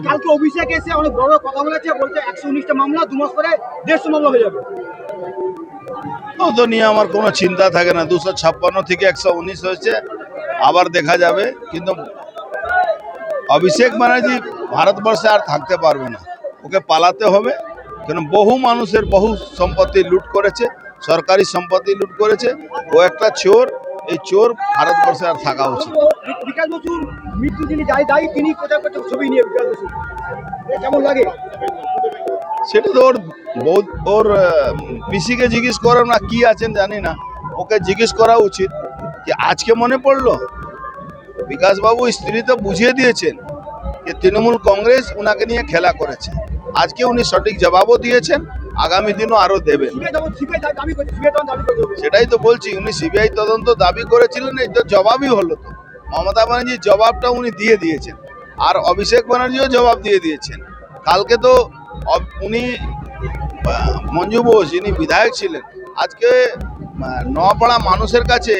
কালকে অভিষেক এসে অনেক বড় কথা বলেছে, বলছে 119টা মামলা 2 মাস পরে 150 মামলা হয়ে যাবে। তো নিয়ে আমার কোনো চিন্তা থাকে না। 256 থেকে 119 হয়েছে, আবার দেখা যাবে। কিন্তু অভিষেক ব্যানার্জি ভারতবর্ষে আর থাকতে পারবে না, ওকে পালাতে হবে। কেন বহু মানুষের বহু সম্পত্তি লুট করেছে, সরকারি সম্পত্তি লুট করেছে। ও একটা চোর, এই চোর ভারতবর্ষে আর থাকা উচিত। বিকাশ বসুর মৃত্যু যিনি দায়ী তিনি প্রচার করছে ছবি নিয়ে। বিকাশ বসু কেমন লাগে? সেটা তো ওর পিসিকে জিজ্ঞেস করার না, কি আছেন জানি না, ওকে জিজ্ঞেস করা উচিত যে আজকে মনে পড়লো। বিকাশ বাবু স্ত্রী তো বুঝিয়ে দিয়েছেন যে তৃণমূল কংগ্রেস উনাকে নিয়ে খেলা করেছে। আজকে উনি সঠিক জবাবও দিয়েছেন, আগামী দিনও আরো দেবেন। সেটাই তো বলছি, উনি সিবিআই তদন্ত দাবি করেছিলেন, এই তো জবাবই হলো। তো মমতা ব্যানার্জির জবাবটা উনি দিয়ে দিয়েছেন, আর অভিষেক ব্যানার্জিও জবাব দিয়ে দিয়েছেন। কালকে তো উনি মঞ্জু বোস যিনি বিধায়ক ছিলেন, আজকে নোয়াপাড়া মানুষের কাছে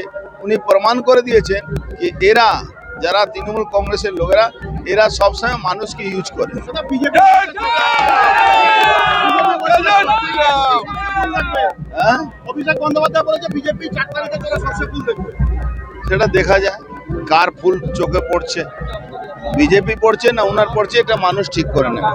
উনি প্রমাণ করে দিয়েছেন যে এরা যারা তৃণমূল কংগ্রেসের লোকেরা, এরা সবসময় মানুষকে ইউজ করে। অভিষেক বন্দ্যোপাধ্যায় বলেছে বিজেপি 4 তারিখে চলে সবচেয়ে ফুল দেখবে। সেটা দেখা যায় কার ফুল চোখে পড়ছে, বিজেপি পড়ছে না উনার পড়ছে, এটা মানুষ ঠিক করে নেবে।